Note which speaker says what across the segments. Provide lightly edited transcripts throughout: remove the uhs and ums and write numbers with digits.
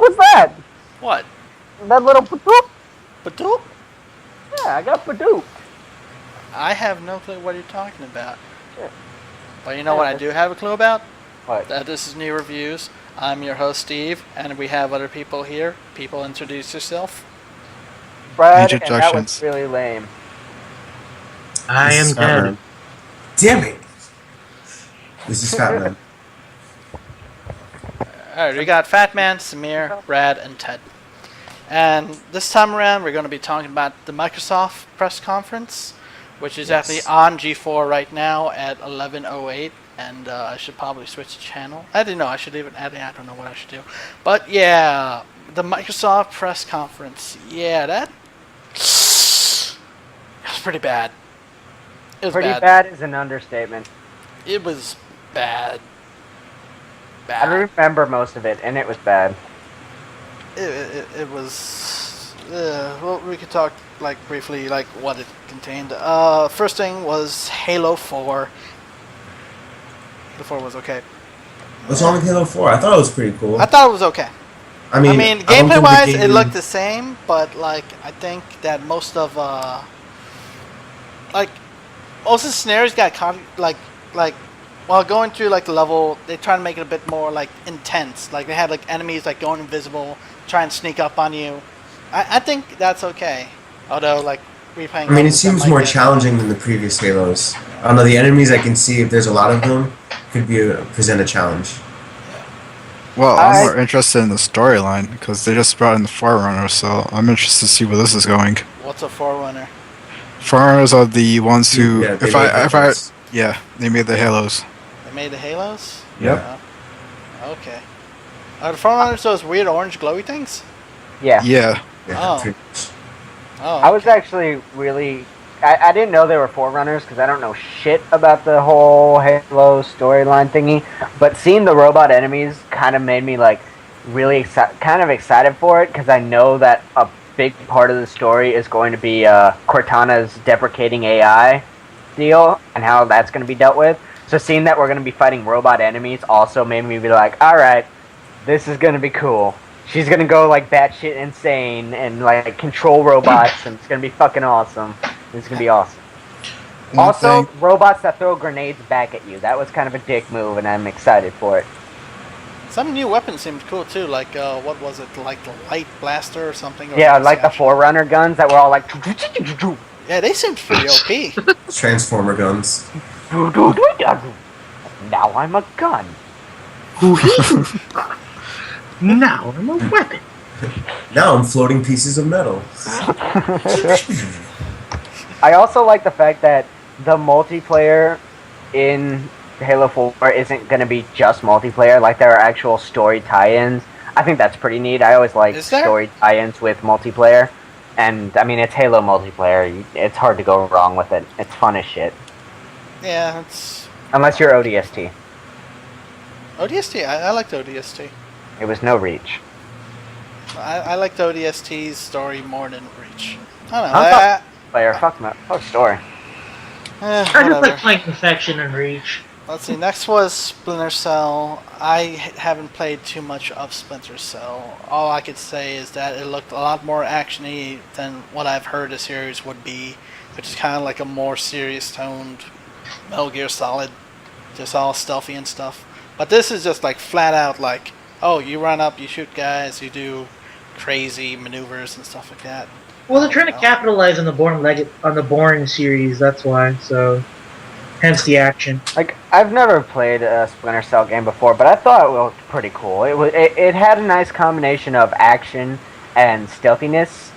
Speaker 1: was that?
Speaker 2: What?
Speaker 1: That little padoop?
Speaker 2: Badoop?
Speaker 1: Yeah, I got padoop.
Speaker 2: I have no clue what you're talking about.
Speaker 1: Shit.
Speaker 2: But you know what I do have a clue about?
Speaker 1: What?
Speaker 2: That this is New Reviews. I'm your host, Steve, and we have other people here. People, introduce yourself.
Speaker 1: Brad, and that was really lame.
Speaker 3: I am dead.
Speaker 4: Damn it! This is Fat Man.
Speaker 2: Alright, we got Fat Man, Samir, Brad, and Ted. And this time around, we're going to be talking about the Microsoft press conference, which is actually on G4 right now at 11:08. And I should probably switch the channel. I didn't know. I should leave it adding. I don't know what I should do. But yeah, the Microsoft press conference. Yeah, that was pretty bad. It was
Speaker 1: pretty bad is an understatement.
Speaker 2: It was bad.
Speaker 1: I remember most of it, and it was bad.
Speaker 2: It was. Well, we could talk like briefly like what it contained. First thing was Halo 4. Halo 4 was okay.
Speaker 4: What's wrong with Halo 4? I thought it was pretty cool.
Speaker 2: I thought it was okay.
Speaker 4: I mean
Speaker 2: gameplay-wise, it looked the same, but like I think that most of most of the scenarios got while going through like the level, they try to make it a bit more like intense. Like they had like enemies like going invisible, try and sneak up on you. I think that's okay. Although like replaying.
Speaker 4: I mean, it seems more challenging than the previous Halos. I don't know, the enemies I can see, if there's a lot of them, could present a challenge.
Speaker 5: Well, I'm more interested in the storyline because they just brought in the Forerunner, so I'm interested to see where this is going.
Speaker 2: What's a Forerunner?
Speaker 5: Forerunners are the ones who,
Speaker 4: Yeah, they made the Halos.
Speaker 2: They made the Halos?
Speaker 4: Yep.
Speaker 2: Okay. Are the Forerunners those weird orange glowy things?
Speaker 1: Yeah.
Speaker 5: Yeah.
Speaker 2: Oh.
Speaker 1: I was actually really... I didn't know they were Forerunners because I don't know shit about the whole Halo storyline thingy, but seeing the robot enemies kind of made me like really excited for it because I know that a big part of the story is going to be Cortana's deprecating AI deal and how that's going to be dealt with. So seeing that we're going to be fighting robot enemies also made me be like, alright, this is going to be cool. She's going to go like batshit insane and like control robots and it's going to be fucking awesome. It's going to be awesome. Also, robots that throw grenades back at you. That was kind of a dick move, and I'm excited for it.
Speaker 2: Some new weapons seemed cool, too. Like, what was it? Like the light blaster or something? Or
Speaker 1: yeah, like the Forerunner guns that were all like...
Speaker 2: Yeah, they seemed pretty OP.
Speaker 4: Transformer guns.
Speaker 1: Now I'm a gun.
Speaker 3: Now I'm a weapon.
Speaker 4: Now I'm floating pieces of metal.
Speaker 1: I also like the fact that the multiplayer in Halo 4 isn't going to be just multiplayer, like there are actual story tie-ins. I think that's pretty neat. I always like story tie-ins with multiplayer. And, I mean, it's Halo multiplayer. It's hard to go wrong with it. It's fun as shit.
Speaker 2: Yeah, it's...
Speaker 1: Unless you're ODST.
Speaker 2: ODST? I liked ODST.
Speaker 1: It was no Reach.
Speaker 2: I liked ODST's story more than Reach. I don't know.
Speaker 1: Player, fuck story.
Speaker 3: I just like playing Infection and Reach.
Speaker 2: Let's see, next was Splinter Cell. I haven't played too much of Splinter Cell. All I could say is that it looked a lot more action-y than what I've heard the series would be, which is kind of like a more serious-toned Metal Gear Solid, just all stealthy and stuff. But this is just like flat-out like, oh, you run up, you shoot guys, you do crazy maneuvers and stuff like that.
Speaker 3: Well, they're trying to capitalize on the Bourne series, that's why, so... Hence the action. Like,
Speaker 1: I've never played a Splinter Cell game before, but I thought it looked pretty cool. It had a nice combination of action and stealthiness.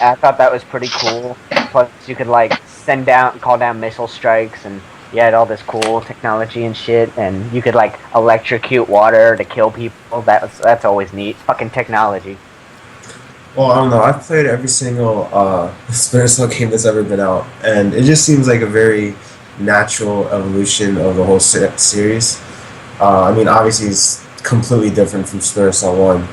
Speaker 1: I thought that was pretty cool. Plus, you could, like, call down missile strikes, and you had all this cool technology and shit, and you could, like, electrocute water to kill people. That's always neat. Fucking technology.
Speaker 4: Well, I don't know. I've played every single Splinter Cell game that's ever been out, and it just seems like a very natural evolution of the whole series. I mean, obviously, it's completely different from Splinter Cell 1,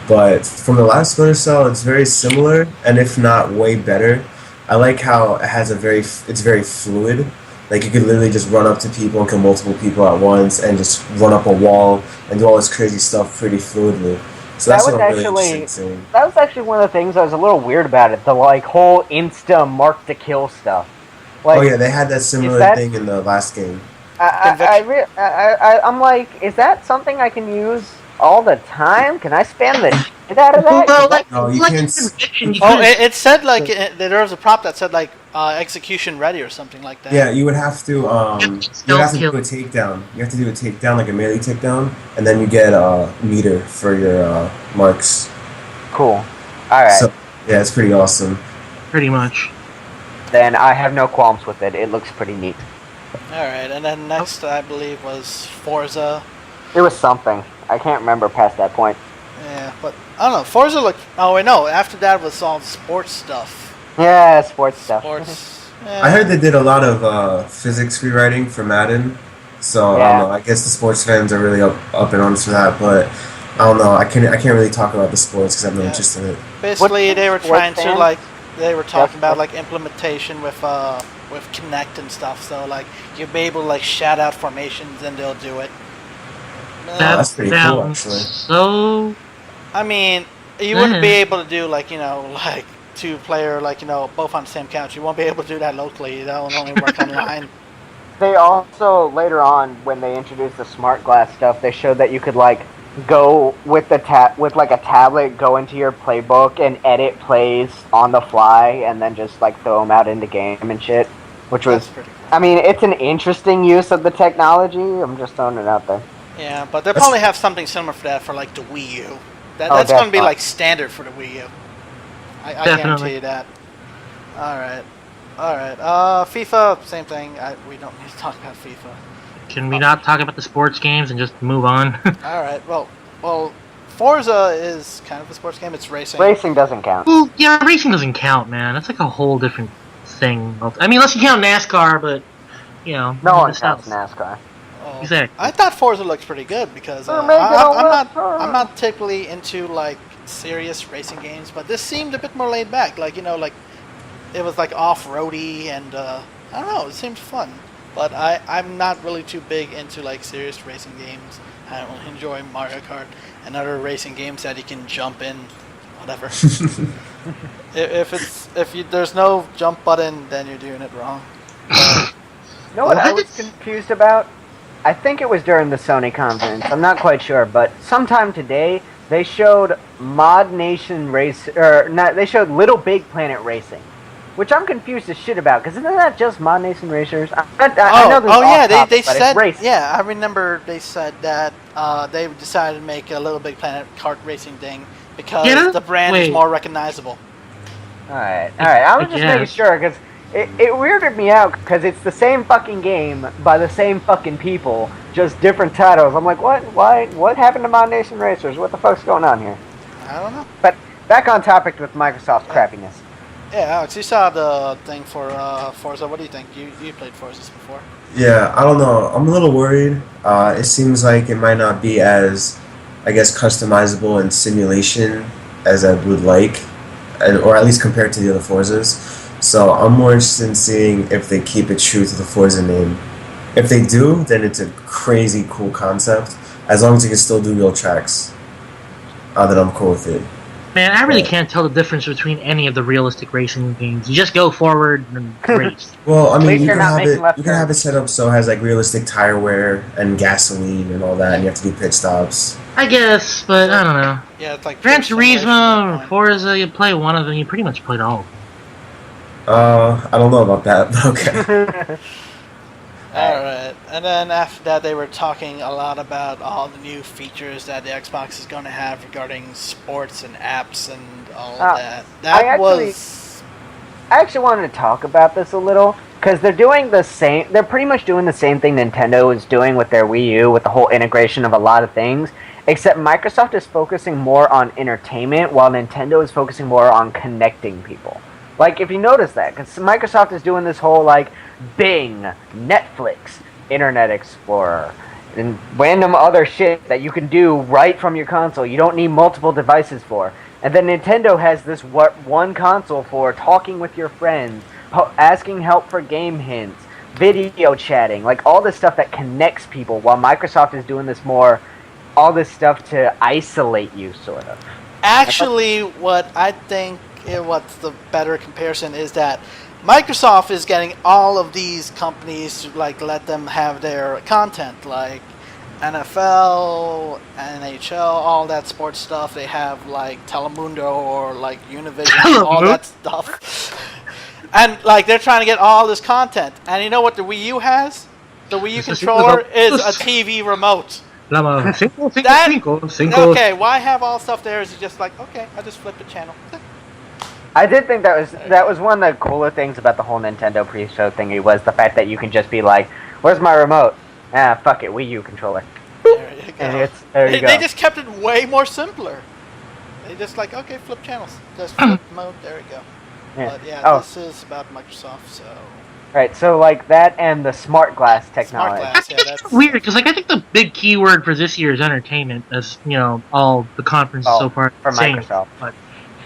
Speaker 4: but from the last Splinter Cell, it's very similar, and if not way better. I like how it has it's very fluid. Like, you could literally just run up to people and kill multiple people at once, and just run up a wall and do all this crazy stuff pretty fluidly. So that's
Speaker 1: That
Speaker 4: what
Speaker 1: was
Speaker 4: I'm really interested
Speaker 1: actually
Speaker 4: in seeing.
Speaker 1: that was actually one of the things I was a little weird about it. The like whole insta mark to kill stuff.
Speaker 4: Oh
Speaker 1: Like,
Speaker 4: yeah, they had that
Speaker 1: is
Speaker 4: similar
Speaker 1: that
Speaker 4: thing in the last game.
Speaker 2: Conviction.
Speaker 1: I'm like, is that something I can use all the time? Can I spam the shit out of that? 'Cause
Speaker 3: Well,
Speaker 1: that
Speaker 4: No, you
Speaker 3: like
Speaker 4: can't.
Speaker 3: conviction, you
Speaker 2: Oh,
Speaker 3: couldn't.
Speaker 2: it said like there was a prop that said like execution ready or something like that.
Speaker 4: Yeah, you would have to. You would have
Speaker 3: Stealth
Speaker 4: to
Speaker 3: kill.
Speaker 4: do a takedown. You have to do a takedown, like a melee takedown, and then you get a meter for your marks.
Speaker 1: cool. All right,
Speaker 4: So yeah, it's pretty awesome.
Speaker 3: Pretty much.
Speaker 1: then I have no qualms with it. It looks pretty neat.
Speaker 2: All right, and then next I believe was Forza.
Speaker 1: It was something. I can't remember past that point.
Speaker 2: Yeah, but I don't know. Forza looked. Oh wait, no. After that was all sports stuff.
Speaker 1: Yeah, sports stuff.
Speaker 2: Sports.
Speaker 4: I heard they did a lot of physics rewriting for Madden, so I
Speaker 1: Yeah.
Speaker 4: don't know. I guess the sports fans are really up in arms for that, but I don't know. I can't really talk about the sports because I have no
Speaker 2: Yeah.
Speaker 4: interest in it.
Speaker 2: Basically,
Speaker 1: What's
Speaker 2: they were
Speaker 1: sports
Speaker 2: trying to
Speaker 1: fans?
Speaker 2: like. They were talking
Speaker 1: Yep.
Speaker 2: about like implementation with Kinect and stuff. So like you'll be able to like shout out formations and they'll do it.
Speaker 4: That's pretty cool,
Speaker 3: sounds
Speaker 4: actually.
Speaker 3: So
Speaker 2: I mean, you wouldn't be able to do like like two-player like both on the same couch. You won't be able to do that locally. That'll only work online.
Speaker 1: They also later on, when they introduced the smart glass stuff, they showed that you could like go with with like a tablet, go into your playbook and edit plays on the fly, and then just like throw them out into game and shit. Which was,
Speaker 2: That's pretty cool.
Speaker 1: I mean, it's an interesting use of the technology. I'm just throwing it out there.
Speaker 2: Yeah, but they'll probably have something similar for that for like the Wii U. That's
Speaker 1: that's
Speaker 2: going to be
Speaker 1: fine.
Speaker 2: like standard for the Wii U. I
Speaker 3: Definitely.
Speaker 2: guarantee you that. All right. FIFA, same thing. We don't need to talk about FIFA.
Speaker 3: can we not talk about the sports games and just move on?
Speaker 2: All right. Well, Forza is kind of a sports game. It's racing.
Speaker 1: Racing doesn't count.
Speaker 3: Well, yeah, racing doesn't count, man. That's like a whole different thing. I mean, unless you count NASCAR, but
Speaker 1: No one
Speaker 3: the
Speaker 1: counts
Speaker 3: stuff.
Speaker 1: NASCAR.
Speaker 2: Oh,
Speaker 3: Exactly.
Speaker 2: I thought Forza looks pretty good because
Speaker 1: We're making
Speaker 2: I'm not typically into like serious racing games, but this seemed a bit more laid back. Like like it was like off-roady and I don't know. It seemed fun, but I'm not really too big into like serious racing games. I don't enjoy Mario Kart and other racing games that you can jump in, whatever. if there's no jump button, then you're doing it wrong.
Speaker 1: You know what I was confused about? I think it was during the Sony conference. I'm not quite sure, but sometime today they showed Mod Nation Race, or not? They showed Little Big Planet Racing, which I'm confused as shit about. Because isn't that just Mod Nation Racers? I know this is
Speaker 2: yeah,
Speaker 1: off topic,
Speaker 2: they
Speaker 1: but it's
Speaker 2: said
Speaker 1: racing.
Speaker 2: yeah. I remember they said that they decided to make a Little Big Planet kart racing thing because
Speaker 3: Yeah?
Speaker 2: the brand is
Speaker 3: Wait.
Speaker 2: more recognizable.
Speaker 1: All right. I was just making
Speaker 3: guess.
Speaker 1: sure because it weirded me out because it's the same fucking game by the same fucking people, just different titles. I'm like, what? Why? What happened to Mod Nation Racers? What the fuck's going on here?
Speaker 2: I don't know.
Speaker 1: But back on topic with Microsoft's crappiness.
Speaker 2: Yeah, Alex, you saw the thing for Forza. What do you think? You played Forza before?
Speaker 4: Yeah, I don't know. I'm a little worried. It seems like it might not be as, I guess, customizable in simulation as I would like, or at least compared to the other Forzas. So I'm more interested in seeing if they keep it true to the Forza name. If they do, then it's a crazy cool concept. As long as you can still do real tracks, then I'm cool with it.
Speaker 3: Man, I really
Speaker 4: Yeah.
Speaker 3: can't tell the difference between any of the realistic racing games. You just go forward and race.
Speaker 4: Well, I
Speaker 1: At
Speaker 4: mean,
Speaker 1: least
Speaker 4: you
Speaker 1: you're
Speaker 4: can
Speaker 1: not
Speaker 4: have
Speaker 1: making left
Speaker 4: you can have it
Speaker 1: turns.
Speaker 4: set up so it has like realistic tire wear and gasoline and all that, and you have to do pit stops.
Speaker 3: I guess, but I don't know.
Speaker 2: Yeah, it's like
Speaker 3: Gran
Speaker 2: Trick Simulation at
Speaker 3: Turismo
Speaker 2: that
Speaker 3: or
Speaker 2: point.
Speaker 3: Forza, you play one of them, you pretty much played all of them.
Speaker 4: I don't know about that, but okay.
Speaker 2: All right, and then after that, they were talking a lot about all the new features that the Xbox is going to have regarding sports and apps and all of that. That
Speaker 1: I actually wanted to talk about this a little because they're doing the same. They're pretty much doing the same thing Nintendo is doing with their Wii U, with the whole integration of a lot of things. Except Microsoft is focusing more on entertainment, while Nintendo is focusing more on connecting people. Like, if you notice that, because Microsoft is doing this whole, like, Bing, Netflix, Internet Explorer, and random other shit that you can do right from your console. You don't need multiple devices for. And then Nintendo has this one console for talking with your friends, asking help for game hints, video chatting, like all this stuff that connects people, while Microsoft is doing this more all this stuff to isolate you, sort of.
Speaker 2: Actually, what I think, what's the better comparison is that Microsoft is getting all of these companies to like let them have their content, like NFL, NHL, all that sports stuff. They have like Telemundo or like Univision, all that stuff. And like they're trying to get all this content. And you know what the Wii U has? The Wii U controller is a TV remote. Okay, why have all stuff there? Is it just like, okay, I just flip the channel.
Speaker 1: I did think that was one of the cooler things about the whole Nintendo pre-show thingy was the fact that you can just be like, "Where's my remote?" Ah, fuck it, Wii U controller.
Speaker 2: There you go.
Speaker 1: And there you go.
Speaker 2: They just kept it way more simpler. They just like, okay, flip channels, just flip mode. There we go.
Speaker 1: Yeah.
Speaker 2: But yeah, this is about Microsoft, so.
Speaker 1: Right, so like that and the smart glass technology.
Speaker 2: Smart glass, yeah, that's
Speaker 3: weird because like I think the big keyword for this year is entertainment, as you know, all the conferences so far
Speaker 1: for Microsoft.
Speaker 3: But,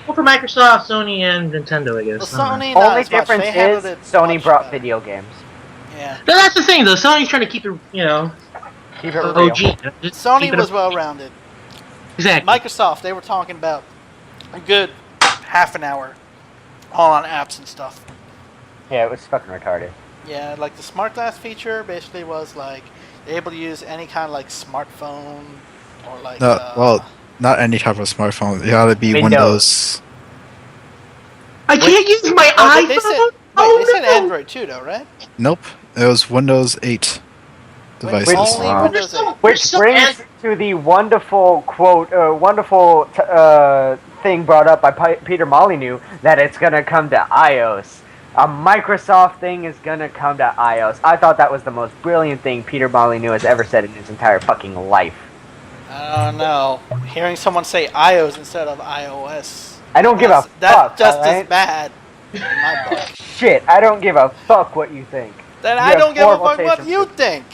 Speaker 3: well, for Microsoft, Sony, and Nintendo, I guess.
Speaker 2: Well, Sony,
Speaker 1: only difference is Sony brought video games.
Speaker 2: Yeah.
Speaker 3: No, that's the thing, though. Sony's trying to keep it,
Speaker 1: Keep it
Speaker 3: OG.
Speaker 1: real.
Speaker 2: Sony was well-rounded.
Speaker 3: Exactly.
Speaker 2: Microsoft, they were talking about a good half an hour, all on apps and stuff.
Speaker 1: Yeah, it was fucking retarded.
Speaker 2: Yeah, like the smart glass feature basically was like able to use any kind of like smartphone or like.
Speaker 5: Well, not any type of smartphone. It ought to be Windows.
Speaker 3: I can't use my iPhone.
Speaker 2: They said Android too, though, right?
Speaker 5: Nope, it was Windows 8 devices.
Speaker 2: Only Windows 8.
Speaker 1: Which brings to the wonderful quote, thing brought up by Peter Molyneux that it's gonna come to iOS. A Microsoft thing is gonna come to iOS. I thought that was the most brilliant thing Peter Molyneux has ever said in his entire fucking life.
Speaker 2: I don't know. Hearing someone say iOS instead of iOS.
Speaker 1: I don't give a fuck.
Speaker 2: That's just
Speaker 1: right?
Speaker 2: as bad in my book.
Speaker 1: Shit, I don't give a fuck what you think.
Speaker 2: Then
Speaker 1: You
Speaker 2: I
Speaker 1: have
Speaker 2: don't give a
Speaker 1: horrible
Speaker 2: fuck what
Speaker 1: taste in
Speaker 2: you
Speaker 1: food.
Speaker 2: think.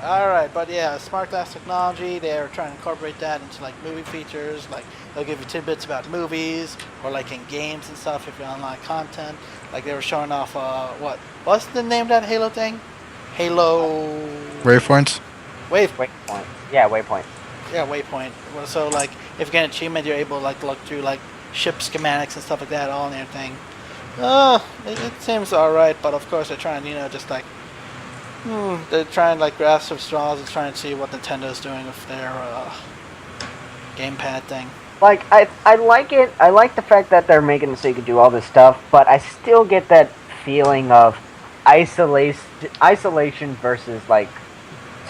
Speaker 2: Alright, but yeah, smart glass technology, they're trying to incorporate that into like movie features, like they'll give you tidbits about movies, or like in games and stuff if you unlock content. Like they were showing off, what's the name of that Halo thing? Halo...
Speaker 5: Waypoint?
Speaker 1: Waypoint. Yeah, Waypoint.
Speaker 2: Yeah, Waypoint. Well, so like, if you get an achievement, you're able to like look through like ship schematics and stuff like that, all in their thing. It seems alright, but of course they're trying, just like, they're trying like grasp some straws and trying to see what Nintendo's doing with their gamepad thing.
Speaker 1: Like, I like it. I like the fact that they're making it so you can do all this stuff, but I still get that feeling of isolation versus like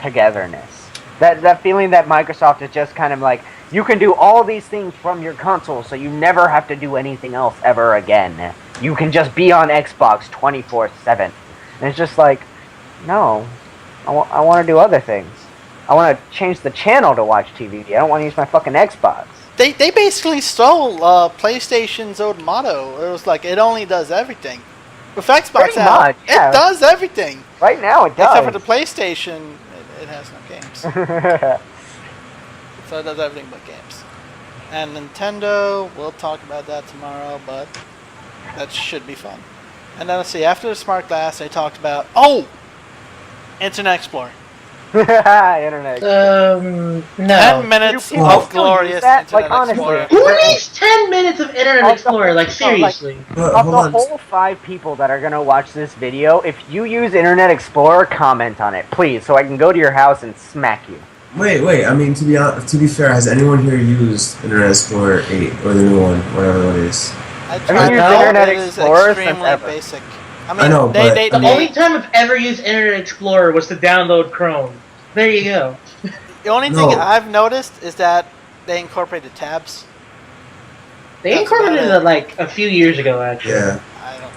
Speaker 1: togetherness. That feeling that Microsoft is just kind of like, you can do all these things from your console, so you never have to do anything else ever again. You can just be on Xbox 24/7. And it's just like, no, I want to do other things. I want to change the channel to watch TV. I don't want to use my fucking Xbox.
Speaker 2: They basically stole PlayStation's old motto. It was like, it only does everything. With Xbox
Speaker 1: Pretty
Speaker 2: now,
Speaker 1: much, yeah.
Speaker 2: it does everything.
Speaker 1: Right now it does.
Speaker 2: Except for the PlayStation, it has no games. So it does everything but games. And Nintendo, we'll talk about that tomorrow, but that should be fun. And then let's see, after the smart glass, they talked about, Internet Explorer.
Speaker 1: Internet.
Speaker 3: No.
Speaker 2: 10 minutes
Speaker 1: People
Speaker 2: of
Speaker 1: still
Speaker 2: glorious
Speaker 1: use that?
Speaker 2: Internet
Speaker 1: Like,
Speaker 2: Explorer.
Speaker 1: honestly.
Speaker 3: Who needs 10 minutes of Internet Explorer? Like, seriously.
Speaker 1: Of the whole 5 people that are going to watch this video, if you use Internet Explorer, comment on it, please, so I can go to your house and smack you.
Speaker 4: Wait. I mean, to be fair, has anyone here used Internet Explorer 8 or the new one, whatever it is?
Speaker 2: I
Speaker 1: haven't used
Speaker 2: tried
Speaker 1: Internet
Speaker 2: it is
Speaker 1: Explorer since
Speaker 2: extremely
Speaker 1: ever.
Speaker 2: basic.
Speaker 4: I know, but
Speaker 2: they,
Speaker 3: The only time I've ever used Internet Explorer was to download Chrome. There you go.
Speaker 2: the only
Speaker 4: No.
Speaker 2: thing I've noticed is that they incorporated tabs.
Speaker 3: They
Speaker 2: That's
Speaker 3: incorporated
Speaker 2: about
Speaker 3: it like a few years ago, actually.
Speaker 4: Yeah.
Speaker 2: I don't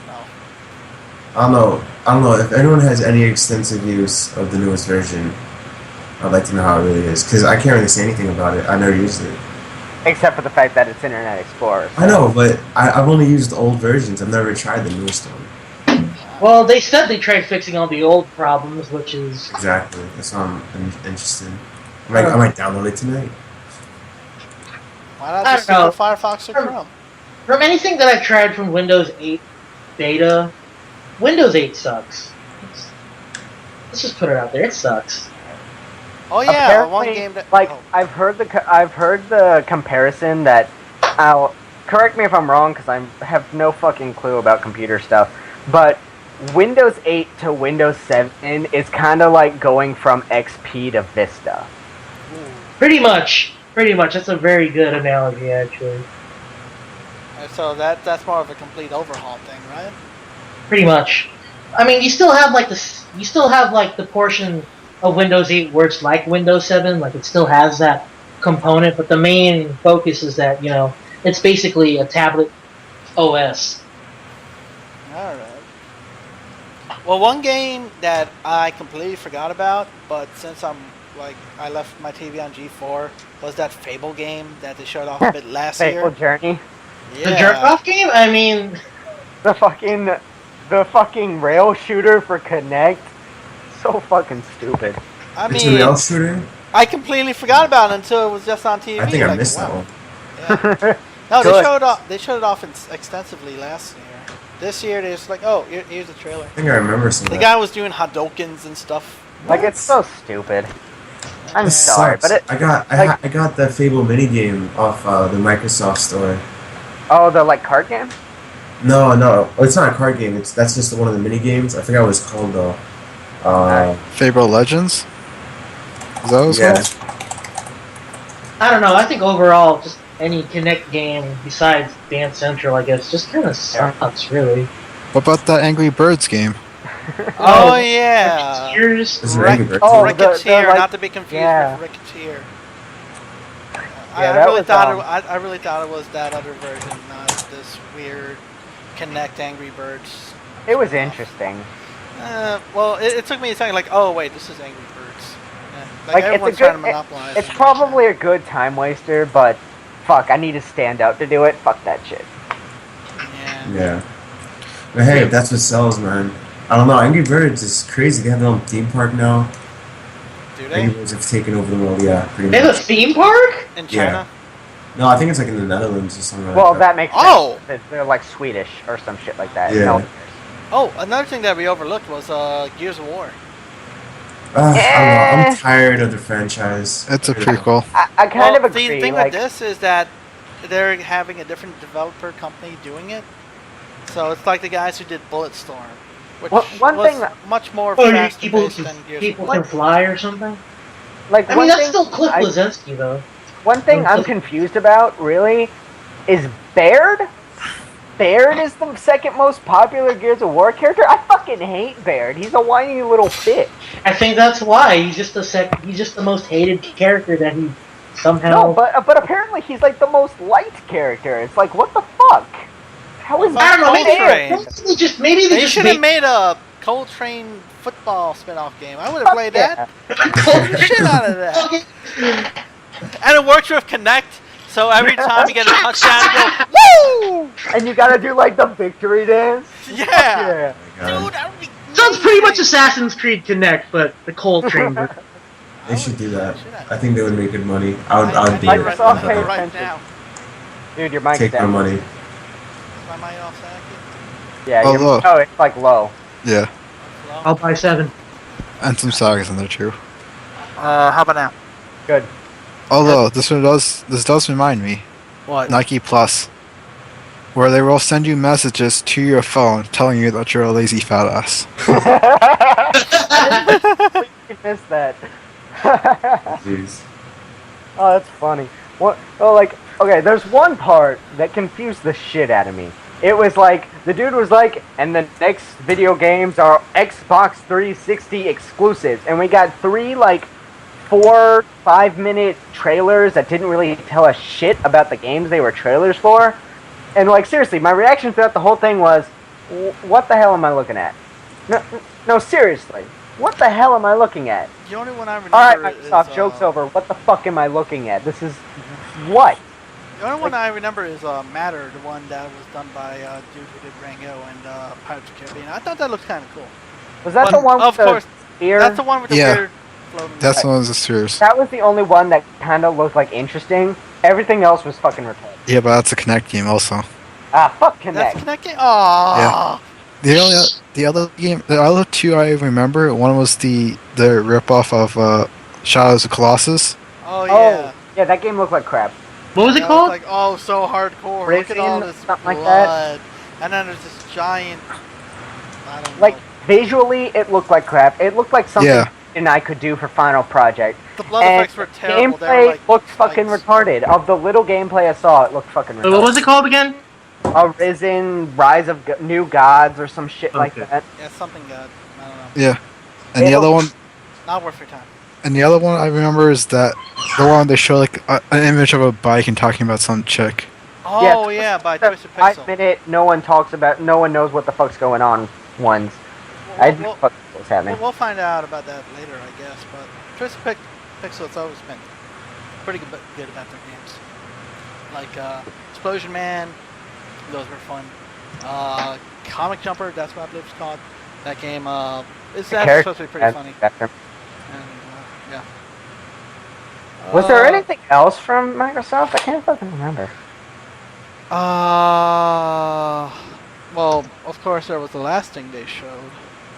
Speaker 2: know.
Speaker 4: I don't know. If anyone has any extensive use of the newest version, I'd like to know how it really is. Because I can't really say anything about it. I never used it.
Speaker 1: Except for the fact that it's Internet Explorer. So.
Speaker 4: I know, but I've only used the old versions. I've never tried the newest one.
Speaker 3: Well, they said they tried fixing all the old problems, which is...
Speaker 4: Exactly. That's why I'm interested. I might download it tonight.
Speaker 2: Why not
Speaker 3: I
Speaker 2: just
Speaker 3: don't know.
Speaker 2: use Firefox or Chrome?
Speaker 3: From anything that I've tried from Windows 8 beta, Windows 8 sucks. Let's just put it out there. It sucks.
Speaker 2: Oh yeah, one game that
Speaker 1: I've heard the comparison that I'll correct me if I'm wrong because I have no fucking clue about computer stuff, but Windows 8 to Windows 7 is kind of like going from XP to Vista.
Speaker 3: Pretty much. That's a very good analogy, actually.
Speaker 2: So that's more of a complete overhaul thing, right?
Speaker 3: Pretty much. I mean, you still have like the portion of Windows 8 where it's like Windows 7, like it still has that component, but the main focus is that, it's basically a tablet OS.
Speaker 2: Alright. Well, one game that I completely forgot about, but since I left my TV on G4, was that Fable game that they showed off a bit last year.
Speaker 1: Fable Journey.
Speaker 2: Yeah.
Speaker 3: The jerk-off game? I mean...
Speaker 1: The fucking rail shooter for Kinect. So fucking stupid.
Speaker 2: I
Speaker 4: It's
Speaker 2: mean,
Speaker 4: a rail shooter?
Speaker 2: I completely forgot about it until it was just on TV.
Speaker 4: I think I missed that one.
Speaker 2: Yeah. No, they showed it off extensively last year. This year they're just like, oh, here's a trailer.
Speaker 4: I think I remember some of
Speaker 2: The
Speaker 4: that.
Speaker 2: guy was doing Hadokens and stuff.
Speaker 1: Like, it's so stupid. I'm
Speaker 4: It
Speaker 1: sorry,
Speaker 4: sucks.
Speaker 1: but
Speaker 4: I got the Fable minigame off the Microsoft store.
Speaker 1: Oh, the card game?
Speaker 4: No, it's not a card game. That's just one of the mini games. I forgot what it's called though.
Speaker 5: Fable Legends? Is that what it's
Speaker 4: Yeah.
Speaker 5: called?
Speaker 3: I don't know, I think overall, just any Kinect game besides Dance Central, I guess, just kind of sucks, really.
Speaker 5: What about that Angry Birds game?
Speaker 2: Oh yeah.
Speaker 3: Years.
Speaker 4: Is there Angry Birds?
Speaker 1: Oh,
Speaker 2: Ricketeer, not to be confused
Speaker 1: yeah.
Speaker 2: with Ricketeer.
Speaker 1: Yeah, that was,
Speaker 2: I really thought it was that other version, not this weird Connect Angry Birds.
Speaker 1: It was interesting.
Speaker 2: Well, it took me a second, like, oh wait, this is Angry Birds. Yeah.
Speaker 1: Like,
Speaker 2: everyone's trying to monopolize.
Speaker 1: It's probably a good time waster, but fuck, I need to stand out to do it. Fuck that shit.
Speaker 2: Yeah.
Speaker 4: Yeah. But hey, if that's what sells, man. I don't know. Angry Birds is crazy. They have their own theme park now.
Speaker 2: Do they?
Speaker 4: Angry Birds have taken over the world. Yeah, pretty
Speaker 3: They have a
Speaker 4: much.
Speaker 3: theme park?
Speaker 2: In China?
Speaker 4: No, I think it's like in the Netherlands or something like
Speaker 1: Well,
Speaker 4: that.
Speaker 1: that makes
Speaker 2: Oh!
Speaker 1: sense. They're like Swedish or some shit like that.
Speaker 4: Yeah.
Speaker 1: No.
Speaker 2: Oh, another thing that we overlooked was Gears of War.
Speaker 4: I don't know. I'm tired of the franchise.
Speaker 5: It's a prequel.
Speaker 1: I kind of
Speaker 2: The
Speaker 1: agree.
Speaker 2: thing
Speaker 1: Like,
Speaker 2: with this is that they're having a different developer company doing it. So it's like the guys who did Bulletstorm, which
Speaker 1: One
Speaker 2: was
Speaker 1: thing-
Speaker 2: much more
Speaker 3: Oh,
Speaker 2: faster
Speaker 3: people
Speaker 2: paced than Gears of
Speaker 3: people
Speaker 2: War.
Speaker 3: can fly or something?
Speaker 1: like
Speaker 3: I
Speaker 1: one
Speaker 3: mean, that's
Speaker 1: thing
Speaker 3: still Cliff
Speaker 1: I-
Speaker 3: Bleszinski, though.
Speaker 1: One thing I'm confused about, really, is Baird. Baird is the second most popular Gears of War character. I fucking hate Baird. He's a whiny little bitch.
Speaker 3: I think that's why he's just the most hated character that he somehow.
Speaker 1: No, but apparently he's like the most liked character. It's like, what the fuck? How is
Speaker 2: Well,
Speaker 3: I don't know.
Speaker 1: that fair?
Speaker 3: Maybe they
Speaker 2: They
Speaker 3: just
Speaker 2: should have made a Coltrane football spin-off game. I would have played that. The shit out of that.
Speaker 3: Okay.
Speaker 2: And it works with Connect, so every time you get a touchdown, you go, woo!
Speaker 1: And you gotta do like the victory dance.
Speaker 2: Yeah.
Speaker 1: Yeah.
Speaker 4: Oh my God.
Speaker 2: Dude, that would be
Speaker 3: So it's pretty much Assassin's Creed Connect, but the Coltrane version.
Speaker 4: They should do that. I think they would make good money. I would
Speaker 2: I
Speaker 4: do
Speaker 2: need
Speaker 4: it.
Speaker 2: to write
Speaker 1: Microsoft
Speaker 2: that
Speaker 1: pay
Speaker 2: right
Speaker 1: attention.
Speaker 2: now.
Speaker 1: Dude, your mic's
Speaker 4: Take my
Speaker 1: down.
Speaker 4: money.
Speaker 2: Is my mic off, Zach?
Speaker 1: Yeah.
Speaker 5: Oh, low.
Speaker 1: Oh, it's like low.
Speaker 5: Yeah.
Speaker 3: I'll buy 7.
Speaker 5: And some sagas in there too.
Speaker 2: How about now?
Speaker 1: Good.
Speaker 5: Although this does remind me,
Speaker 2: What?
Speaker 5: Nike Plus, where they will send you messages to your phone telling you that you're a lazy fat ass.
Speaker 1: You missed that.
Speaker 4: Jeez.
Speaker 1: Oh, that's funny. What? Oh, like, okay, there's one part that confused the shit out of me. It was like, the dude was like, and the next video games are Xbox 360 exclusives. And we got 3, like, 4-5 minute trailers that didn't really tell us shit about the games they were trailers for. And, like, seriously, my reaction throughout the whole thing was, what the hell am I looking at? No, seriously. What the hell am I looking at?
Speaker 2: The only one I remember
Speaker 1: Alright,
Speaker 2: is...
Speaker 1: Microsoft, joke's over. What the fuck am I looking at? This is... what?
Speaker 2: The only one I remember is Matter, the one that was done by dude who did Rango and Pirates of the Caribbean. I thought that looked kind of cool.
Speaker 1: Was that
Speaker 2: But,
Speaker 1: the one with
Speaker 2: of
Speaker 1: the
Speaker 2: course,
Speaker 1: spear?
Speaker 2: That's the one with the
Speaker 5: Yeah.
Speaker 2: weird floating...
Speaker 5: That's one of the serious.
Speaker 1: That was the only one that kind of looked like interesting. Everything else was fucking retarded.
Speaker 5: Yeah, but that's a Connect game also.
Speaker 1: Ah, fuck
Speaker 2: That's
Speaker 1: Connect.
Speaker 2: connecting? Aww.
Speaker 5: The other game, the other two I remember, one was the ripoff of Shadows of Colossus.
Speaker 2: Oh yeah.
Speaker 1: Yeah, that game looked like crap.
Speaker 3: What was it
Speaker 2: That
Speaker 3: called?
Speaker 2: like so hardcore. Look at all
Speaker 1: Risen,
Speaker 2: this
Speaker 1: something like
Speaker 2: blood,
Speaker 1: that.
Speaker 2: and then there's this giant. I don't
Speaker 1: Like
Speaker 2: know.
Speaker 1: visually, it looked like crap. It looked like something
Speaker 5: Yeah.
Speaker 1: and I could do for Final Project.
Speaker 2: The blood
Speaker 1: And
Speaker 2: effects were terrible. They were
Speaker 1: gameplay
Speaker 2: like
Speaker 1: looked fucking
Speaker 2: spikes.
Speaker 1: retarded. Of the little gameplay I saw, it looked fucking retarded.
Speaker 3: Wait, what was it called again?
Speaker 1: Arisen, Rise of New Gods, or some shit like
Speaker 3: Okay.
Speaker 1: that.
Speaker 2: Yeah, something good. I don't know.
Speaker 5: Yeah. And the
Speaker 1: It'll-
Speaker 5: other one,
Speaker 2: Not worth your time.
Speaker 5: and the other one I remember is that the one they show like an image of a bike and talking about some chick.
Speaker 2: Oh yeah, by
Speaker 1: The
Speaker 2: Twisted
Speaker 1: 5
Speaker 2: Pixel.
Speaker 1: minute, no one knows what the fuck's going on ones. I didn't know what was happening.
Speaker 2: We'll find out about that later, I guess. But Twisted Pixel has always been pretty good about their games. Like Explosion Man, those were fun. Comic Jumper, that's what I believe it's called. That game is actually supposed to be pretty funny. And yeah.
Speaker 1: Was there anything else from Microsoft? I can't fucking remember.
Speaker 2: Well, of course there was the last thing they showed.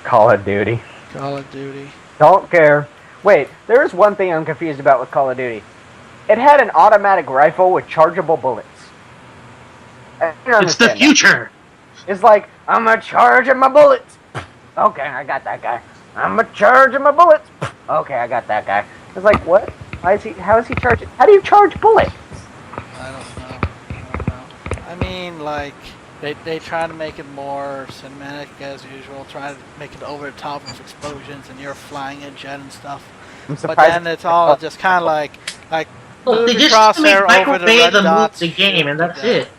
Speaker 1: Call of Duty.
Speaker 2: Call of Duty.
Speaker 1: Don't care. Wait, there is one thing I'm confused about with Call of Duty. It had an automatic rifle with chargeable bullets. I don't
Speaker 3: It's the
Speaker 1: understand that.
Speaker 3: future.
Speaker 1: It's like, I'm a charging my bullets. Okay, I got that guy. I'm a charging my bullets. Okay, I got that guy. It's like, what? How is he charging? How do you charge bullets?
Speaker 2: I don't know. I mean, like, they try to make it more cinematic as usual. Try to make it over the top with explosions and you're flying a jet and stuff.
Speaker 1: I'm
Speaker 2: But
Speaker 1: surprised.
Speaker 2: then it's all just kind of like
Speaker 3: Look,
Speaker 2: move
Speaker 3: they
Speaker 2: the
Speaker 3: just
Speaker 2: crosshair
Speaker 3: make
Speaker 2: over the
Speaker 3: microwave
Speaker 2: red dots.
Speaker 3: the game, and that's it.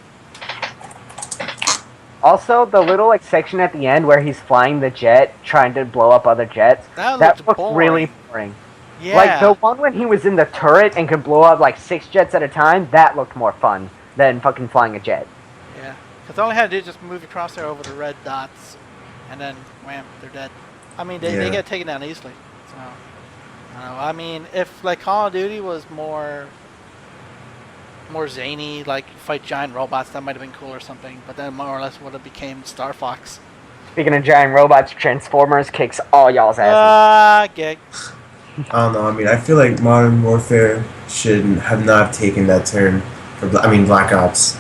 Speaker 1: Also, the little like section at the end where he's flying the jet, trying to blow up other jets,
Speaker 2: That
Speaker 1: that
Speaker 2: looked
Speaker 1: looked really
Speaker 2: boring.
Speaker 1: boring.
Speaker 2: Yeah.
Speaker 1: Like the one when he was in the turret and could blow up like 6 jets at a time, that looked more fun than fucking flying a jet.
Speaker 2: Yeah. Because all I had to do is just move the crosshair over the red dots, and then wham, they're dead. I mean, they get taken down easily. So, I don't know. I mean, if like Call of Duty was more zany, like fight giant robots, that might have been cool or something. But then more or less would have became Star Fox.
Speaker 1: Speaking of giant robots, Transformers kicks all y'all's asses.
Speaker 2: Gig.
Speaker 4: I don't know. I mean, I feel like Modern Warfare should have not taken that turn for. Black Ops.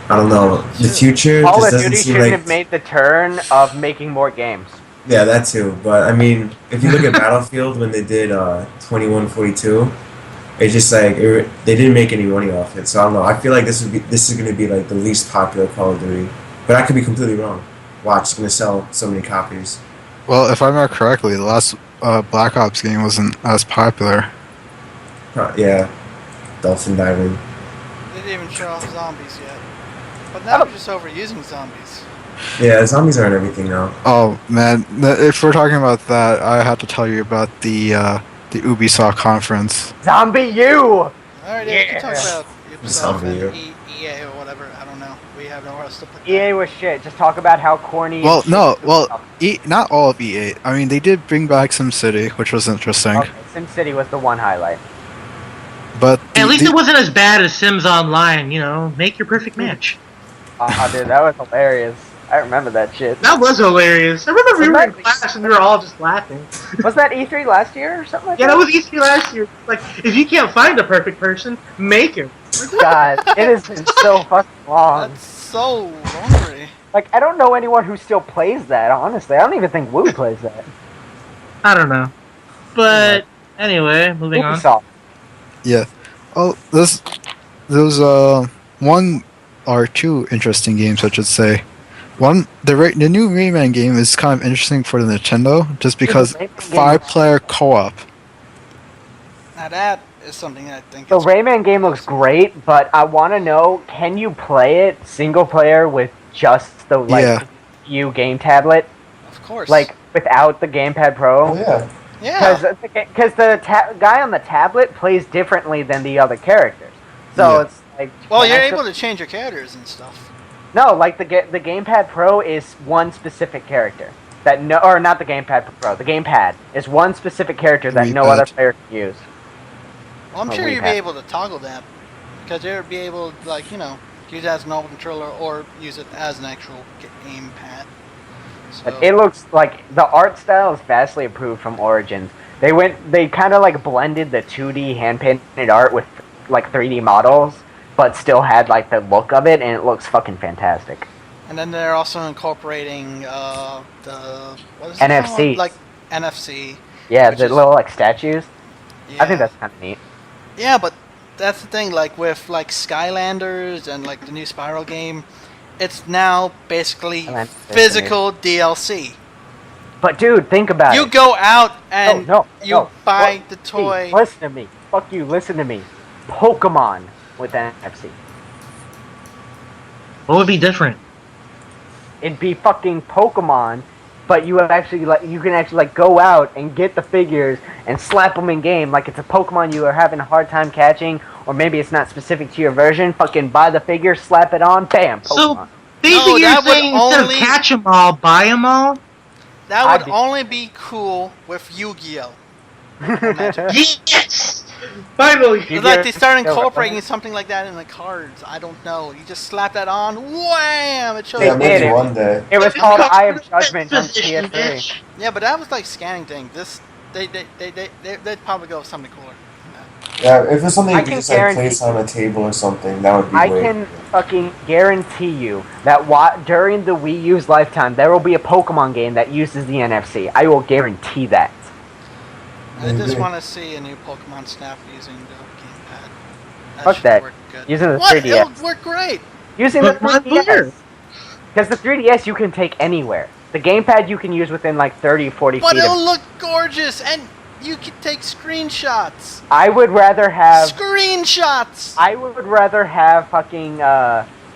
Speaker 4: I don't know. The future
Speaker 1: Call
Speaker 4: just
Speaker 1: of
Speaker 4: doesn't
Speaker 1: Duty
Speaker 4: seem
Speaker 1: shouldn't
Speaker 4: like.
Speaker 1: have made the turn of making more games.
Speaker 4: Yeah, that too. But I mean, if you look at Battlefield when they did 2142, it's just like they didn't make any money off it. So I don't know. I feel like this is going to be like the least popular Call of Duty, but I could be completely wrong. Watch, it's going to sell so many copies.
Speaker 5: Well, if I remember correctly, the last Black Ops game wasn't as popular.
Speaker 4: Yeah, dolphin diving.
Speaker 2: They didn't even show off zombies yet. But now we're just overusing zombies.
Speaker 4: Yeah, zombies aren't everything now.
Speaker 5: Oh man, if we're talking about that, I have to tell you about the Ubisoft conference.
Speaker 1: Zombie U!
Speaker 2: Alright, yeah, we can talk about Ubisoft
Speaker 4: Zombie,
Speaker 2: and EA or whatever. I don't know. We have nowhere else to put that.
Speaker 1: EA was shit. Just talk about how corny.
Speaker 5: Well,
Speaker 1: and
Speaker 5: no,
Speaker 1: shit
Speaker 5: well, not all of EA. I mean, they did bring back SimCity, which was interesting.
Speaker 1: Okay, SimCity was the one highlight.
Speaker 5: But
Speaker 3: At least it wasn't as bad as Sims Online. You know, make your perfect match.
Speaker 1: Dude, that was hilarious. I remember that shit.
Speaker 3: That was hilarious. I remember we were in
Speaker 1: Somebody-
Speaker 3: class and we were all just laughing.
Speaker 1: Was that E3 last year or something like
Speaker 3: Yeah,
Speaker 1: that?
Speaker 3: that was easy last year. Like, if you can't find a perfect person, make him.
Speaker 1: God, it has been so fucking long.
Speaker 2: That's so laundry.
Speaker 1: Like, I don't know anyone who still plays that, honestly. I don't even think Woo plays that.
Speaker 3: I don't know. But, anyway, moving on.
Speaker 1: Ubisoft.
Speaker 5: yeah. Oh, there's one or two interesting games, I should say. One, the new Rayman game is kind of interesting for the Nintendo, just because
Speaker 1: Rayman game
Speaker 5: 5-player co-op.
Speaker 2: Now that is something that I think
Speaker 1: The
Speaker 2: is
Speaker 1: Rayman game looks great, but I want to know, can you play it single player with just the,
Speaker 5: Yeah.
Speaker 1: U game tablet?
Speaker 2: of course.
Speaker 1: Like, without the Gamepad Pro?
Speaker 4: yeah.
Speaker 2: yeah.
Speaker 1: Because the guy on the tablet plays differently than the other characters. So
Speaker 5: Yeah.
Speaker 1: it's like...
Speaker 2: Well, you're
Speaker 1: actually-
Speaker 2: able to change your characters and stuff.
Speaker 1: No, like the Gamepad Pro is one specific character. Or not the Gamepad Pro. The Gamepad is one specific character that no
Speaker 5: Wii
Speaker 1: other
Speaker 5: pad.
Speaker 1: player can use.
Speaker 2: Well, I'm
Speaker 1: Oh,
Speaker 2: sure
Speaker 1: we
Speaker 2: you'll be
Speaker 1: have-
Speaker 2: able to toggle that. Because you'll be able to, like, use it as a normal controller or use it as an actual gamepad. So,
Speaker 1: But it looks like the art style is vastly improved from Origins. They kind of like blended the 2D hand painted art with like 3D models, but still had like the look of it, and it looks fucking fantastic.
Speaker 2: And then they're also incorporating the what is it
Speaker 1: NFC.
Speaker 2: called? Like NFC.
Speaker 1: Yeah,
Speaker 2: Which
Speaker 1: the
Speaker 2: is-
Speaker 1: little like statues.
Speaker 2: Yeah.
Speaker 1: I think that's kind of neat.
Speaker 2: Yeah, but that's the thing. Like with like Skylanders and like the new Spiral game, it's now basically
Speaker 1: Skylanders,
Speaker 2: physical DLC.
Speaker 1: But dude, think about
Speaker 2: You
Speaker 1: it.
Speaker 2: go out and you buy
Speaker 1: What?
Speaker 2: the toy.
Speaker 1: Hey, listen to me. Fuck you. Listen to me. Pokemon with NFC.
Speaker 3: What would be different?
Speaker 1: It'd be fucking Pokemon, but you can actually go out and get the figures and slap them in game like it's a Pokemon you are having a hard time catching, or maybe it's not specific to your version. Fucking buy the figure, slap it on, bam, Pokemon.
Speaker 3: So basically,
Speaker 2: that
Speaker 3: you're
Speaker 2: would
Speaker 3: saying instead of
Speaker 2: only-
Speaker 3: catch 'em all, buy 'em all.
Speaker 2: That
Speaker 1: I'd
Speaker 2: would
Speaker 1: be-
Speaker 2: only be cool with Yu-Gi-Oh.
Speaker 3: Yes! Finally!
Speaker 2: It's like they start
Speaker 1: Figure-
Speaker 2: incorporating something like that in the cards. I don't know. You just slap that on, wham! It shows.
Speaker 4: Yeah,
Speaker 1: They
Speaker 4: maybe
Speaker 1: did it.
Speaker 4: one day.
Speaker 1: It was
Speaker 3: It's
Speaker 1: called
Speaker 3: called
Speaker 1: Eye of Judgment on
Speaker 3: position,
Speaker 1: PS3.
Speaker 3: bitch.
Speaker 2: Yeah, but that was like scanning thing. This they'd probably go with something cooler.
Speaker 4: Yeah, if it's something
Speaker 1: I
Speaker 4: you could
Speaker 1: can
Speaker 4: just like
Speaker 1: guarantee-
Speaker 4: place on a table or something, that would be
Speaker 1: I
Speaker 4: great.
Speaker 1: can fucking guarantee you that during the Wii U's lifetime, there will be a Pokemon game that uses the NFC. I will guarantee that.
Speaker 2: I just
Speaker 4: Maybe.
Speaker 2: want to see a new Pokemon Snap using the gamepad.
Speaker 1: Fuck
Speaker 2: should
Speaker 1: that.
Speaker 2: work good.
Speaker 1: Using the
Speaker 2: What?
Speaker 1: 3DS.
Speaker 2: It'll work great.
Speaker 1: Using the
Speaker 3: Pokemon
Speaker 1: 3DS.
Speaker 3: Blur.
Speaker 1: Because the 3DS you can take anywhere. The gamepad you can use within like 30, 40
Speaker 2: But
Speaker 1: feet
Speaker 2: it'll
Speaker 1: of...
Speaker 2: look gorgeous, and you can take screenshots.
Speaker 1: I would rather have...
Speaker 2: Screenshots.
Speaker 1: I would rather have fucking,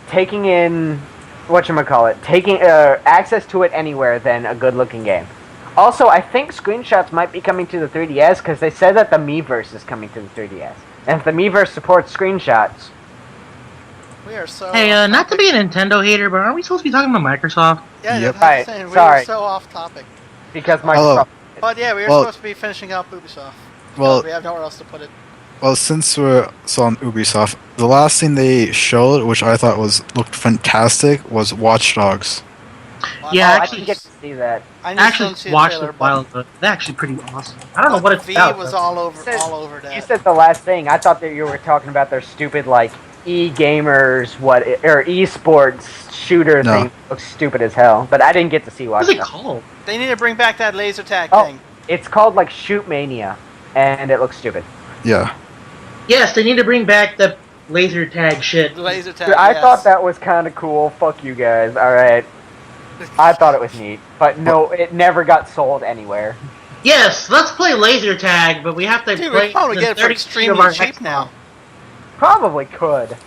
Speaker 1: taking in... Whatchamacallit? Taking, access to it anywhere than a good-looking game. Also, I think screenshots might be coming to the 3DS, because they said that the Miiverse is coming to the 3DS. And if the Miiverse supports screenshots...
Speaker 2: We are so.
Speaker 3: Hey, not to be a Nintendo hater, but aren't we supposed to be talking about Microsoft?
Speaker 2: Yeah,
Speaker 5: Yep.
Speaker 2: that's what I'm
Speaker 1: Right,
Speaker 2: saying. We
Speaker 1: sorry.
Speaker 2: are so off topic.
Speaker 1: Because
Speaker 5: Hello.
Speaker 1: Microsoft...
Speaker 2: But yeah, we were
Speaker 5: Well-
Speaker 2: supposed to be finishing up Ubisoft.
Speaker 5: Well,
Speaker 2: we have nowhere else to put it.
Speaker 5: well, since we're still on Ubisoft, the last thing they showed, which I thought looked fantastic, was Watch Dogs.
Speaker 3: Yeah,
Speaker 1: Oh, I
Speaker 3: actually-
Speaker 1: didn't get to see that.
Speaker 2: I
Speaker 3: I
Speaker 2: just
Speaker 3: actually
Speaker 2: don't see a
Speaker 3: watched
Speaker 2: trailer,
Speaker 3: it a while ago. It's actually pretty awesome. I don't know what it's
Speaker 2: V
Speaker 3: about.
Speaker 2: was
Speaker 3: though.
Speaker 2: all over
Speaker 1: Said-
Speaker 2: that.
Speaker 1: You said the last thing. I thought that you were talking about their stupid, like, e-gamers, or esports shooter
Speaker 5: No.
Speaker 1: thing. Looks stupid as hell. But I didn't get to see
Speaker 3: What
Speaker 1: Watch
Speaker 3: is it
Speaker 1: Dogs.
Speaker 3: called?
Speaker 2: They need to bring back that laser tag
Speaker 1: Oh.
Speaker 2: thing.
Speaker 1: It's called, like, Shoot Mania. And it looks stupid.
Speaker 5: Yeah.
Speaker 3: Yes, they need to bring back the laser tag shit.
Speaker 2: Laser tag.
Speaker 1: Dude, I
Speaker 2: yes.
Speaker 1: thought that was kind of cool. Fuck you guys. Alright. I thought it was neat. But no, it never got sold anywhere.
Speaker 3: Yes, let's play laser tag, but we have to
Speaker 2: Dude,
Speaker 3: play
Speaker 2: we probably
Speaker 3: within
Speaker 2: get it for
Speaker 3: 30 feet of
Speaker 2: extremely
Speaker 3: our
Speaker 2: cheap
Speaker 3: Xbox.
Speaker 2: now.
Speaker 1: Probably could.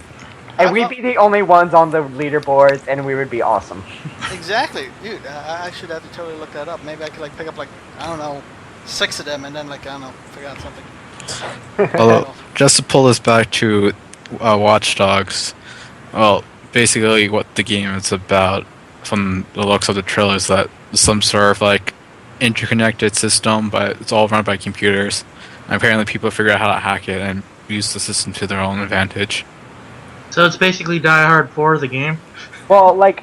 Speaker 1: And we'd be the only ones on the leaderboards, and we would be awesome.
Speaker 2: Exactly, dude. I should have to totally look that up. Maybe I could like pick up like I don't know, 6 of them, and then like I don't know, figure out something.
Speaker 5: Although, just to pull this back to Watch Dogs, well, basically what the game is about, from the looks of the trailer, is that some sort of like interconnected system, but it's all run by computers. And apparently, people figure out how to hack it and use the system to their own advantage.
Speaker 3: So it's basically Die Hard 4, the game.
Speaker 1: Well, like,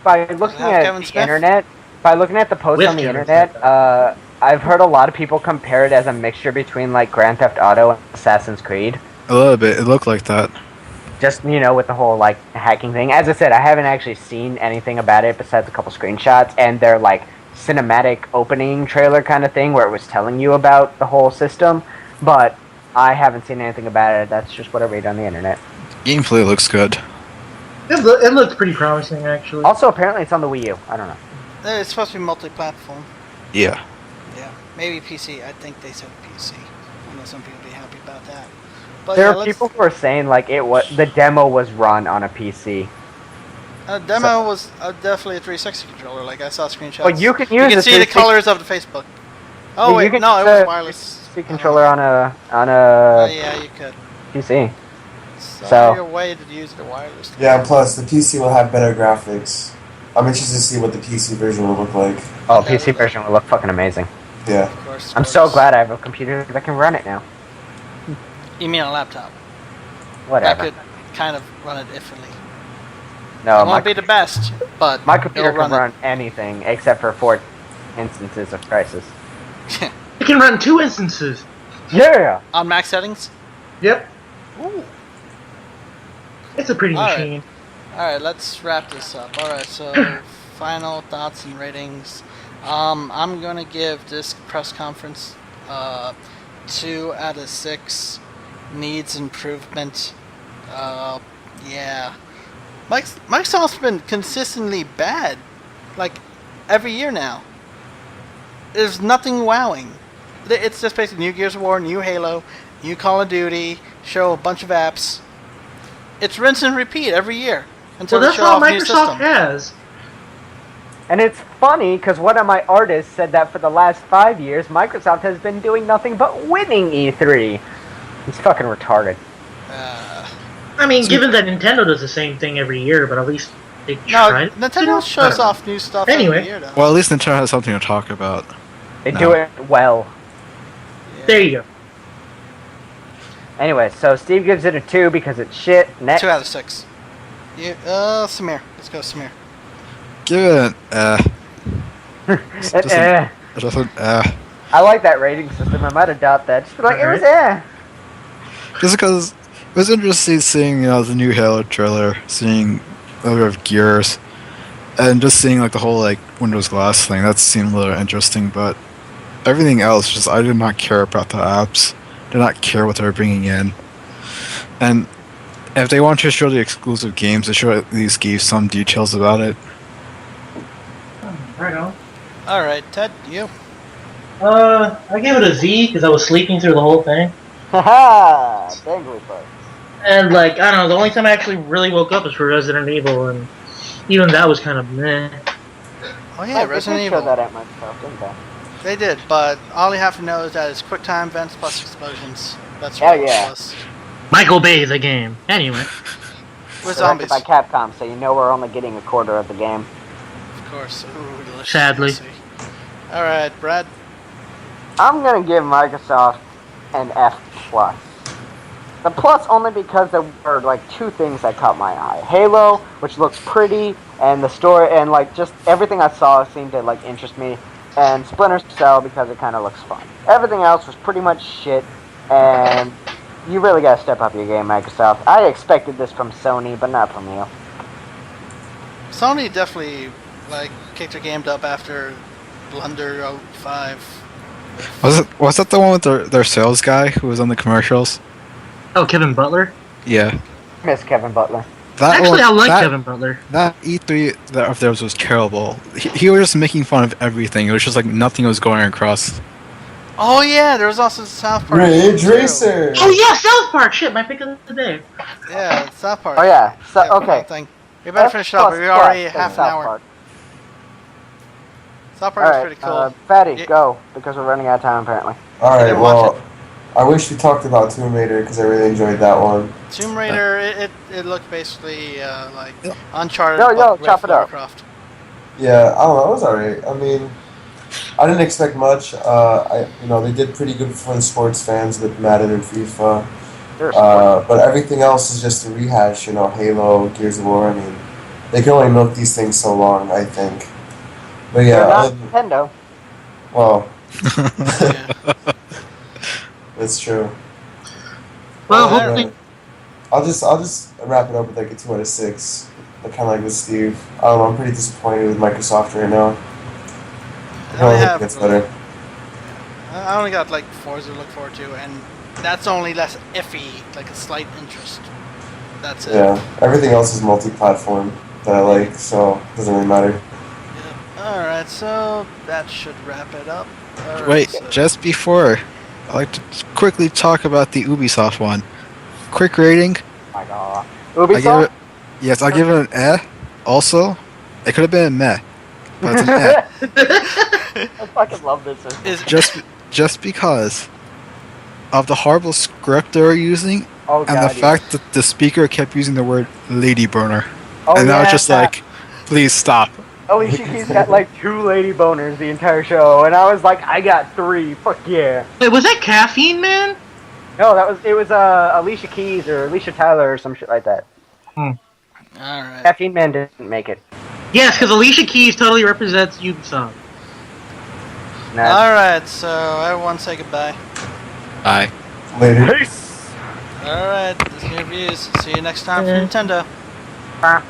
Speaker 1: by looking
Speaker 2: Have
Speaker 1: at
Speaker 2: Kevin
Speaker 1: the
Speaker 2: Smith?
Speaker 1: internet, by looking at the posts
Speaker 3: With
Speaker 1: on the
Speaker 3: Kevin
Speaker 1: internet,
Speaker 3: Smith.
Speaker 1: I've heard a lot of people compare it as a mixture between, like, Grand Theft Auto and Assassin's Creed.
Speaker 5: A little bit, it looked like that.
Speaker 1: Just, with the whole, like, hacking thing. As I said, I haven't actually seen anything about it besides a couple screenshots, and their, like, cinematic opening trailer kind of thing where it was telling you about the whole system, but I haven't seen anything about it. That's just what I read on the internet.
Speaker 5: Gameplay looks good.
Speaker 3: It looks pretty promising, actually.
Speaker 1: Also, apparently it's on the Wii U. I don't know.
Speaker 2: It's supposed to be multi-platform.
Speaker 5: Yeah.
Speaker 2: Yeah, maybe PC. I think they said PC. I know some people would be happy about that. But
Speaker 1: There
Speaker 2: yeah,
Speaker 1: are
Speaker 2: let's-
Speaker 1: people who are saying, like, the demo was run on a PC.
Speaker 2: Demo was definitely a 360 controller. Like I saw screenshots.
Speaker 1: Well, you can use
Speaker 2: You can
Speaker 1: the
Speaker 2: see the
Speaker 1: 360
Speaker 2: colors of the Facebook. Oh
Speaker 1: you
Speaker 2: wait,
Speaker 1: can
Speaker 2: no, it
Speaker 1: use
Speaker 2: was
Speaker 1: the
Speaker 2: wireless.
Speaker 1: 360 controller on a
Speaker 2: Oh yeah, you could.
Speaker 1: PC.
Speaker 2: So your way to use the wireless.
Speaker 4: Yeah, and plus the PC will have better graphics. I'm interested to see what the PC version will look like.
Speaker 1: Oh, PC version will look fucking amazing.
Speaker 4: Yeah.
Speaker 2: Of course.
Speaker 1: I'm so glad I have a computer that can run it now.
Speaker 2: You mean a laptop?
Speaker 1: Whatever.
Speaker 2: That could kind of run it differently.
Speaker 1: No,
Speaker 2: It won't be the best, but
Speaker 1: my computer
Speaker 2: it'll
Speaker 1: can run anything except for 4 instances of Crisis.
Speaker 3: The It can run 2 instances.
Speaker 1: Yeah.
Speaker 2: On max settings?
Speaker 3: Yep.
Speaker 2: Ooh.
Speaker 3: It's a pretty
Speaker 2: All right.
Speaker 3: machine.
Speaker 2: Alright, let's wrap this up. Alright, so final thoughts and ratings. I'm gonna give this press conference 2 out of 6. Needs improvement. Yeah. Microsoft's been consistently bad. Like, every year now. There's nothing wowing. It's just basically new Gears of War, new Halo, new Call of Duty, show a bunch of apps. It's rinse and repeat every year. Until
Speaker 3: Well,
Speaker 2: they
Speaker 3: that's
Speaker 2: show
Speaker 3: all
Speaker 2: off a new
Speaker 3: Microsoft
Speaker 2: system.
Speaker 3: has.
Speaker 1: And it's funny because one of my artists said that for the last 5 years, Microsoft has been doing nothing but winning E3. He's fucking retarded.
Speaker 3: I mean, given that Nintendo does the same thing every year, but at least they
Speaker 2: No,
Speaker 3: try.
Speaker 2: Nintendo shows off new stuff
Speaker 3: Anyway.
Speaker 2: every year, though.
Speaker 5: Well, at least Nintendo has something to talk about.
Speaker 1: They
Speaker 5: No.
Speaker 1: do it well.
Speaker 3: There you go.
Speaker 1: Anyway, so Steve gives it a 2 because it's shit. Next.
Speaker 2: 2 out of 6. Yeah, Samir. Let's go, Samir.
Speaker 5: Give it an just an
Speaker 1: I like that rating system. I might adopt that. Just be like, it was
Speaker 5: Just because it was interesting seeing, the new Halo trailer, seeing a little bit of Gears, and just seeing like the whole like Windows Glass thing. That seemed a little interesting, but everything else, just I did not care about the apps. Did not care what they were bringing in, and if they want to show the exclusive games, they should at least give some details about it.
Speaker 3: Right on.
Speaker 2: Alright, Ted, you.
Speaker 3: I gave it a Z because I was sleeping through the whole thing.
Speaker 1: Haha! Dangly fuck.
Speaker 3: And, like, I don't know, the only time I actually really woke up was for Resident Evil, and even that was kind of meh.
Speaker 2: Oh yeah, Resident
Speaker 1: They
Speaker 2: Evil.
Speaker 1: showed that at Microsoft, didn't they?
Speaker 2: They did, but all you have to know is that it's quick time events plus explosions. That's
Speaker 1: Oh,
Speaker 2: what it
Speaker 1: yeah.
Speaker 2: was.
Speaker 3: Michael Bay, the game. Anyway.
Speaker 2: With
Speaker 1: Directed
Speaker 2: zombies,
Speaker 1: by Capcom, so you know we're only getting a quarter of the game.
Speaker 2: of course. Ooh, delicious.
Speaker 3: Sadly.
Speaker 2: Alright, Brad.
Speaker 1: I'm gonna give Microsoft an F+. The plus only because there were like 2 things that caught my eye. Halo, which looks pretty, and the story, and like just everything I saw seemed to like interest me. And Splinter Cell because it kind of looks fun. Everything else was pretty much shit, and you really gotta step up your game, Microsoft. I expected this from Sony, but not from you.
Speaker 2: Sony definitely, like, kicked their game up after Blunder 05.
Speaker 5: Was that the one with their sales guy who was on the commercials?
Speaker 3: Oh, Kevin Butler?
Speaker 5: Yeah.
Speaker 1: Miss Kevin Butler.
Speaker 5: That
Speaker 3: Actually, I like
Speaker 5: that,
Speaker 3: Kevin Butler.
Speaker 5: That E3 that of theirs was terrible. He was just making fun of everything. It was just like nothing was going across.
Speaker 2: Oh yeah, there was also South Park.
Speaker 4: Ridge
Speaker 2: too.
Speaker 4: Racer!
Speaker 3: Oh, yeah, South Park! Shit, my pick of the day.
Speaker 2: Yeah, South Park.
Speaker 1: Oh yeah, so
Speaker 2: Yeah,
Speaker 1: okay.
Speaker 2: thing. We better finish it up. We're already half an
Speaker 1: South
Speaker 2: hour.
Speaker 1: Park.
Speaker 2: South Park is pretty cool.
Speaker 1: Fatty,
Speaker 2: Yeah.
Speaker 1: go, because we're running out of time apparently.
Speaker 4: Alright,
Speaker 2: didn't watch
Speaker 4: well, I wish we talked about Tomb Raider because I really enjoyed that one.
Speaker 2: Tomb Raider, it looked basically like Uncharted.
Speaker 1: Yo,
Speaker 2: but with
Speaker 1: chop it up.
Speaker 2: Warcraft.
Speaker 4: Yeah, I don't know, it was alright. I mean, I didn't expect much. They did pretty good for the sports fans with Madden and FIFA. But everything else is just a rehash, Halo, Gears of War. I mean, they can only milk these things so long, I think. But yeah,
Speaker 1: They're not Nintendo.
Speaker 4: well,
Speaker 2: Yeah.
Speaker 4: that's true.
Speaker 3: Well,
Speaker 2: Well,
Speaker 3: hopefully.
Speaker 4: I'll just wrap it up with like a 2 out of 6. Kind of like with Steve. I don't know. I'm pretty disappointed with Microsoft right now. I
Speaker 2: I
Speaker 4: hope
Speaker 2: have,
Speaker 4: it gets better.
Speaker 2: I only got like 4s to look forward to, and that's only less iffy, like a slight interest. That's it.
Speaker 4: Yeah, everything else is multi-platform that I like, so it doesn't really matter.
Speaker 2: Alright, so that should wrap it up. All right,
Speaker 5: Wait,
Speaker 2: so-
Speaker 5: just before, I'd like to quickly talk about the Ubisoft one. Quick rating.
Speaker 1: Oh my god.
Speaker 5: I give
Speaker 1: Ubisoft?
Speaker 5: it. Yes, I'll give it an eh. Also, it could have been a meh, but it's an eh.
Speaker 1: I fucking love this system.
Speaker 2: Is
Speaker 5: Just because of the horrible script they were using,
Speaker 1: Oh
Speaker 5: and
Speaker 1: god.
Speaker 5: the fact that the speaker kept using the word lady burner,
Speaker 1: Oh,
Speaker 5: and I was
Speaker 1: yeah,
Speaker 5: just like, please stop.
Speaker 1: Alicia Keys got like 2 lady boners the entire show, and I was like, I got 3. Fuck yeah.
Speaker 3: Wait, was that Caffeine Man?
Speaker 1: No, it was Alicia Keys or Alicia Tyler or some shit like that.
Speaker 2: alright.
Speaker 1: Caffeine Man didn't make it.
Speaker 3: Yes, because Alicia Keys totally represents Ubisoft.
Speaker 1: Ned.
Speaker 2: Alright, so everyone say goodbye.
Speaker 5: Bye.
Speaker 4: Later.
Speaker 1: Peace.
Speaker 2: Alright, this is NUReviews. See you next time for Nintendo.
Speaker 1: Bye.